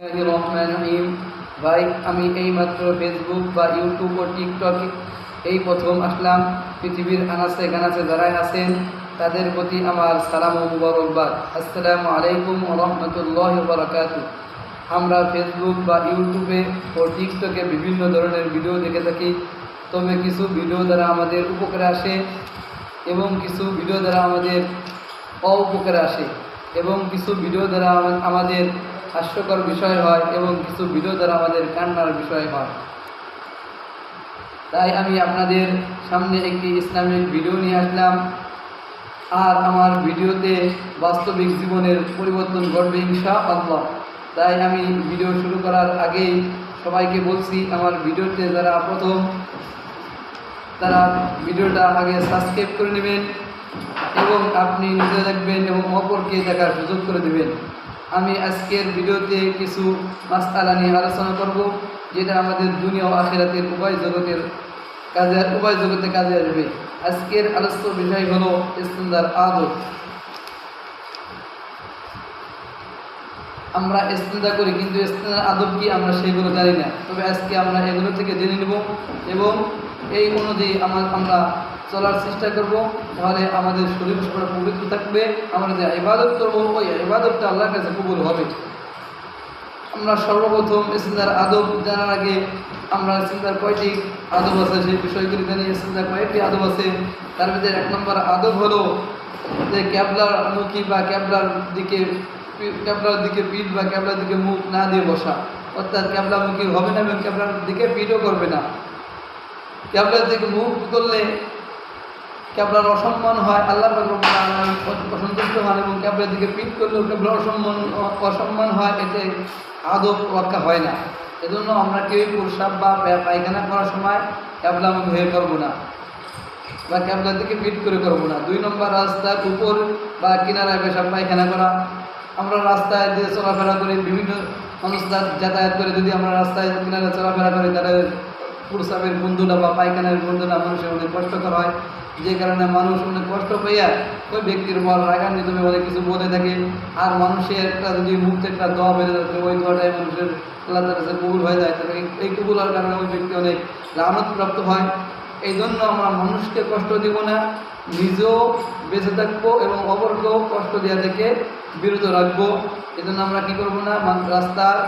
রহমানির ভাই, আমি এইমাত্র ফেসবুক বা ইউটিউব ও টিকটক এই প্রথম আসলাম। পৃথিবীর আনাচে কানাচে যারা আছেন তাদের প্রতি আমার সালাম ও মুবারকবাদ। আসসালামু আলাইকুম ওয়া রাহমাতুল্লাহি ওয়া বারাকাতুহু। আমরা ফেসবুক বা ইউটিউবে ও টিকটকে বিভিন্ন ধরনের ভিডিও দেখে থাকি, তবে কিছু ভিডিও দ্বারা আমাদের উপকারে আসে এবং কিছু ভিডিও দ্বারা আমাদের অউপকারে আসে, এবং কিছু ভিডিও দ্বারা আমাদের হাস্যকর বিষয় হয় এবং কিছু ভিডিও দ্বারা আমাদের কান্নার বিষয় হয়। তাই আমি আপনাদের সামনে একটি ইসলামিক ভিডিও নিয়ে আসলাম, আর আমার ভিডিওতে বাস্তবিক জীবনের পরিবর্তন ঘটবে ইনশাআল্লাহ। তাই আমি ভিডিও শুরু করার আগেই সবাইকে বলছি, আমার ভিডিওতে যারা প্রথম তারা ভিডিওটা আগে সাবস্ক্রাইব করে নেবেন এবং আপনি নিজে দেখবেন এবং অপরকে দেখার সুযোগ করে দেবেন। আমি আজকের ভিডিওতে কিছু মাসআলা নিয়ে আলোচনা করব, যেটা আমাদের দুনিয়া ও আখিরাতের উভয় জগতে কাজে আসবে। আজকের আলোচ্য বিষয় হলো ইস্তেঞ্জার আদব। আমরা ইস্তেঞ্জা করি, কিন্তু ইস্তেঞ্জার আদব কি আমরা সেগুলো জানি না। তবে আজকে আমরা এগুলো থেকে জেনে নেব এবং এই অনুযায়ী আমরা চলার চেষ্টা করব, তাহলে আমাদের শরীর পবিত্র থাকবে। আমরা যে ইবাদত করবো ওই ইবাদতটা আল্লাহর কাছে কবুল হবে। আমরা সর্বপ্রথম ইস্তেঞ্জার আদব জানার আগে আমরা ইস্তেঞ্জার কয়টি আদব আছে সেই বিষয়গুলি জানি। ইস্তেঞ্জার কয়েকটি আদব আছে, তার ভিতরে 1 নম্বর আদব হলো যে ক্যাবলার মুখী বা ক্যাবলার দিকে পিঠ বা ক্যাবলার দিকে মুখ না দিয়ে বসা, অর্থাৎ ক্যাবলামুখী হবে না এবং ক্যাবলার দিকে পিঠও করবে না। ক্যাবলার দিকে মুখ করলে ক্যাবলার অসম্মান হয়, আল্লাহ অসন্তুষ্ট হন, এবং ক্যাবলার দিকে পিঠ করলেও ক্যাবলার অসম্মান হয়, এতে আদব রক্ষা হয় না। এজন্য আমরা কেউ প্রস্রাব বা পায়খানা করার সময় ক্যাবলামুখী হয়ে করবো না বা ক্যাবলার দিকে পিঠ করে করবো না। 2 নম্বর, রাস্তার উপর বা কিনারায় পেশাব পায়খানা করা। আমরা রাস্তায় যে চলাফেরা করি, বিভিন্ন মানুষ যাতায়াত করে, যদি আমরা রাস্তায় কিনারে চলাফেরা করি, তাহলে প্রস্রাবের বন্ধুটা বা পায়খানার বন্ধুটা মানুষের অনেক কষ্টকর হয়, যে কারণে মানুষ অনেক কষ্ট পাইয়া ওই ব্যক্তির উপর রাগান্বিত হয়ে অনেক কিছু বলে থাকে। আর মানুষের একটা যদি মুখ একটা দোয়া বেড়ে যাচ্ছে, ওই দোয়াটাই মানুষের আল্লাহ তাআলার কাছে কবুল হয়ে যায়, তাহলে এই কবুল হওয়ার কারণে ওই ব্যক্তি অনেক লানত হয়। এই জন্য আমরা মানুষকে কষ্ট দিব না, নিজেও বেঁচে থাকবো এবং অপরকেও কষ্ট দেওয়া থেকে বিরত রাখবো। এই জন্য আমরা কী করবো না, রাস্তার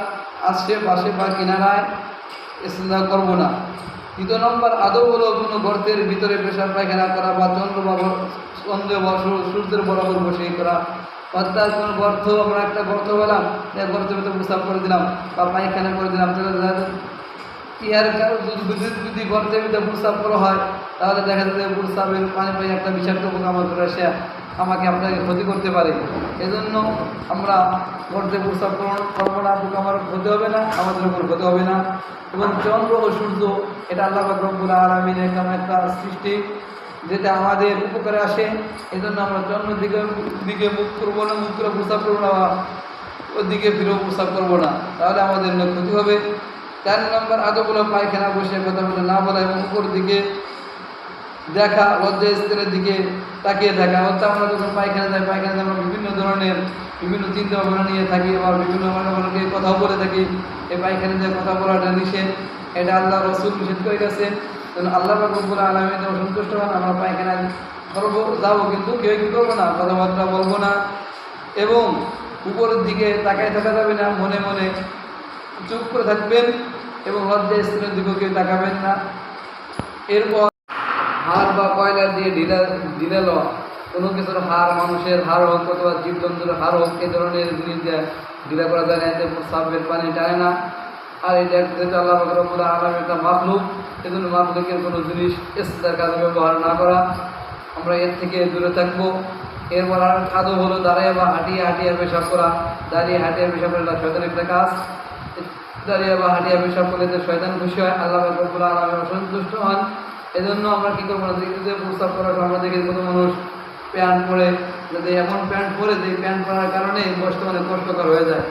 আশেপাশে বা কিনারায় ইস্তেঞ্জা করবো না। 3 নম্বর আদব হলো কোনো গর্তের ভিতরে পেশাব পায়খানা করা বা সূর্যের বরাবর বসে করা। অর্থাৎ কোনো গর্ত, আমরা একটা গর্ত পেলাম, গর্তের ভিতরে প্রস্রাব করে দিলাম বা পায়খানা করে দিলাম, যদি গর্তের ভিতরে প্রস্রাব করা হয়, তাহলে দেখা যাচ্ছে প্রস্রাবের পানি পাই একটা বিষাক্ত পোকা আমার করে আসে আমাকে আপনাকে ক্ষতি করতে পারে। এজন্য আমরা গর্তে প্রস্রাব করবো না, পোকা আমার ক্ষতি হবে না, আমাদের উপর ক্ষতি হবে না। এবং চন্দ্র ও সূর্য, এটা আল্লাহ পাক রব্বুল আলামিনের একটা সৃষ্টি, যেটা আমাদের উপকারে আসে। এই জন্য আমরা চন্দ্রের দিকে মুখ করবো না, মুখ করে প্রস্রাব করবো না, ওর দিকে ফিরেও প্রস্রাব করবো না, তাহলে আমাদের ক্ষতি হবে। 4 নম্বর আদব হলো পায়খানা বসে কথা বলে না বলা এবং উপর দিকে দেখা, লজ্জাস্থানের দিকে তাকিয়ে থাকা। অর্থাৎ আমরা যখন পায়খানা আমরা বিভিন্ন চিন্তা ভাবনা নিয়ে থাকি, আবার বিভিন্ন মানুষকে কথাও বলে থাকি। এই পায়খানা দিয়ে কথা বলাটা নিষেধ, এটা আল্লাহ রসুল নিষেধ করে গেছে। আল্লাহ পাক রব্বুল আলামিন সন্তুষ্ট হন, আমরা পায়খানা যাবো, কিন্তু কেউ কী করবো না, কথাবার্তা বলবো না এবং উপরের দিকে তাকায় থাকা যাবে না, মনে মনে চুপ করে থাকবেন এবং লজ্জাস্থানের দিকেও কেউ তাকাবেন না। এরপর হাড় বা কয়লা দিয়ে ঢিলা লওয়া, কোনো কিছুর হাড়, মানুষের হাড় হোক অথবা জীবজন্তুর হাড় হোক, এই ধরনের জিনিস দিয়ে ঢিলা করা যায় না, এতে প্রস্রাবের পানি টানে না। আর এটা যেহেতু আল্লাহ পাক রব্বুল আলামিনের একটা মাখলুক, এজন্য মাখলুকের কোনো জিনিস ইস্তেঞ্জার কাজে ব্যবহার না করা, আমরা এর থেকে দূরে থাকবো। এরপর আর আদব হলো দাঁড়িয়ে বা হাঁটিয়ে পেশাব করা। দাঁড়িয়ে হাঁটিয়ে পেশাব করা শয়তানের একটা কাজ। দাঁড়িয়ে বা হাঁটিয়ে পেশাব করলে যে শয়তান খুশি হয়, আল্লাহ পাক রব্বুল আলামিন অসন্তুষ্ট হন। এজন্য আমরা কী করবো না, যে প্রস্রাব করার সময় আমরা দেখি কোনো মানুষ প্যান্ট পরে, যদি এমন প্যান্ট পরে যে প্যান্ট পরার কারণে বর্তমানে কষ্টকর হয়ে যায়,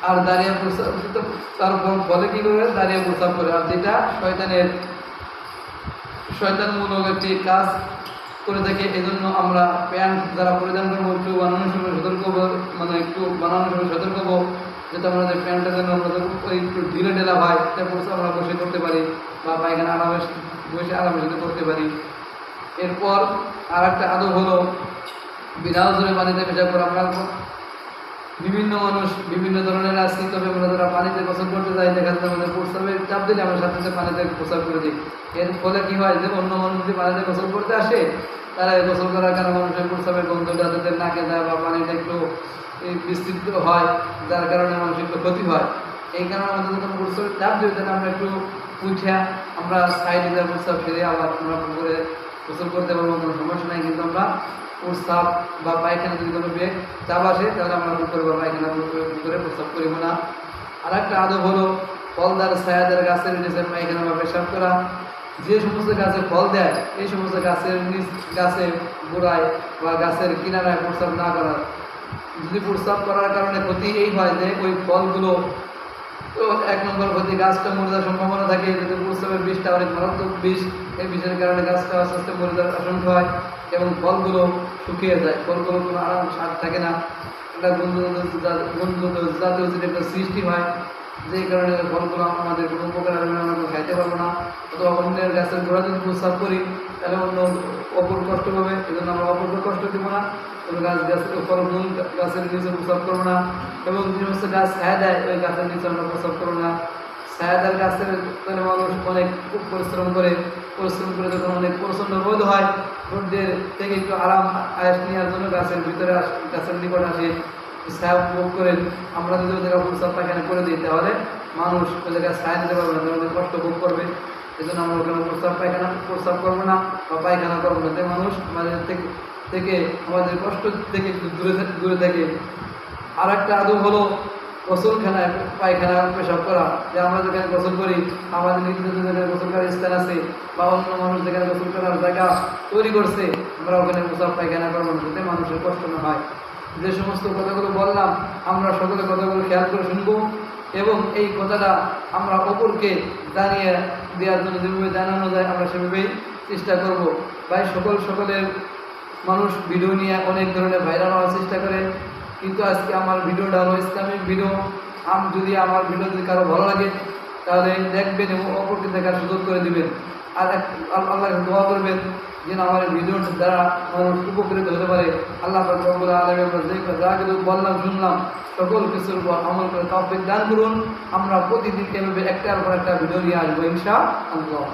আর দাঁড়িয়ে প্রস্রাব, তারপর বলে কী করবে, দাঁড়িয়ে প্রস্রাব করে। আর যেটা শয়তানমূলক একটি কাজ করে থাকে। এজন্য আমরা প্যান্ট যারা পরিধান করবো একটু বানানোর সময় সতর্ক হবো, যেটা আমাদের প্যান্টের জন্য আমাদের ওই একটু ঢিলে ঢেলা হয়, এটা বসে আমরা বসে করতে পারি বা পায়খানা আরামে বসে আরামে করতে পারি। এরপর আর একটা আদব হলো বিনা ওজনে পানিতে পেশাব করা। আমরা বিভিন্ন মানুষ বিভিন্ন ধরনের আছি, তবে আমরা যারা পানিতে গোসল করতে যাই দেখা যাচ্ছে আমাদের প্রস্রাবের চাপ দিলে আমরা সাথে সাথে পানিতে গোসল করে দিই। এর ফলে কী হয় যে অন্য মানুষ যদি পানিতে গোসল করতে আসে, তারা গোসল করার কারণে মানুষের প্রস্রাবের গন্ধটা তাদের নাকে দেয় বা পানিটা একটু বিস্তৃত হয়, যার কারণে মানুষের একটু ক্ষতি হয়। এই কারণে আমাদের যখন প্রস্রাবের চাপ দিই তাহলে আমরা একটু উঠে আমরা সাইডে যা প্রস্রাব ফেলে আবার আমরা পুকুরে গোসল করতে পারবো, কোনো সমস্যা নাই। কিন্তু আমরা প্রস্রাব বা পায়খানা যদি কোনো বেগ চাপ আসে তাহলে আমরা পুকুরে বা পায়খানা করে প্রস্রাব করিব না। আর একটা আদব হলো ফলদার ছায়াদার গাছের নিচে পায়খানা বা পেশাব করা। যে সমস্ত গাছে ফল দেয় এই সমস্ত গাছের নিচ গাছের গোড়ায় বা গাছের কিনারায় প্রস্রাব না করা। যদি প্রস্রাব করার কারণে ক্ষতি এই হয় যে ওই ফলগুলো, তো এক নম্বর ক্ষতি গাছটা মরে যাওয়ার সম্ভাবনা থাকে, যদি প্রস্রাবের বিষটা অনেক মারাত্মক বিষ, এই বিষের কারণে গাছটা আস্তে আস্তে মরে যাওয়ার আশঙ্কা হয় এবং ফলগুলো শুকিয়ে যায়, ফলগুলো কোনো আরাম স্বাদ থাকে না, একটা গন্ধ জাতীয় যদি একটা সৃষ্টি হয়, যেই কারণে ফলগুলো আমাদের কোনো উপকার হবে না, আমরা খাইতে পারবো না। অথবা অন্যের গাছের গোড়া যদি প্রস্রাব করি তাহলে অন্য অপর কষ্ট পাবে, এই জন্য আমরা অপরকে কষ্ট দেবো না। কোনো গাছের ফলমূল গাছের নিচে প্রস্রাব করবো না, এবং যে সমস্ত গাছ ছায়া দেয় ওই গাছের নিচে আমরা প্রস্রাব করবো না। ছায়াদার গাছের মানুষ অনেক খুব পরিশ্রম করে যখন অনেক প্রচণ্ড রোদ হয়, রোদের থেকে একটু আরাম আয়াস নেওয়ার জন্য গাছের ভিতরে গাছের নিকট আসে, ছায়া উপভোগ করেন। আমরা যদি ওদের প্রস্রাব পায়খানা করে দিই তাহলে মানুষ ওদের গাছ ছায়া দিতে পারবে না, অনেক কষ্ট ভোগ করবে। এই জন্য আমরা ওখানে প্রস্রাব করবো না বা পায়খানা করবো না, তাই মানুষ আমাদের থেকে আমাদের কষ্ট থেকে একটু দূরে থাকে। আর একটা আদব হলো গোসলখানায় পায়খানা পেশাব করা। যে আমরা যেখানে গোসল করি আমাদের নির্দিষ্ট যেখানে গোসল করার স্থান আছে বা অন্য মানুষ যেখানে গোসল করার জায়গা তৈরি করছে, আমরা ওখানে প্রস্রাব পায়খানা করবো না, যাতে মানুষের কষ্ট না হয়। যে সমস্ত কথাগুলো বললাম আমরা সকলে কথাগুলো খেয়াল করে শুনবো এবং এই কথাটা আমরা অপরকে জানিয়ে দেওয়ার জন্য যেভাবে জানানো যায় আমরা সেভাবেই চেষ্টা করব। ভাই সকলের মানুষ ভিডিও নিয়ে অনেক ধরনের ভাইরাল হওয়ার চেষ্টা করে, কিন্তু আজকে আমার ভিডিওটা হলো ইসলামিক ভিডিও। যদি আমার ভিডিও যদি কারো ভালো লাগে তাহলে দেখবেন এবং অপরকে দেখার সুযোগ করে দিবেন। আর আল্লাহকে দোয়া করবেন যেন আমার ভিডিওর দ্বারা মানুষ উপকৃত হতে পারে। আল্লাহ রব্বুল আলামিন যা কিছু বললাম শুনলাম সকল কিছুর উপর আমল করে তৌফিক দান করুন। আমরা প্রতিদিন এভাবে একটার পর একটা ভিডিও নিয়ে আসবো ইনশাআল্লাহ।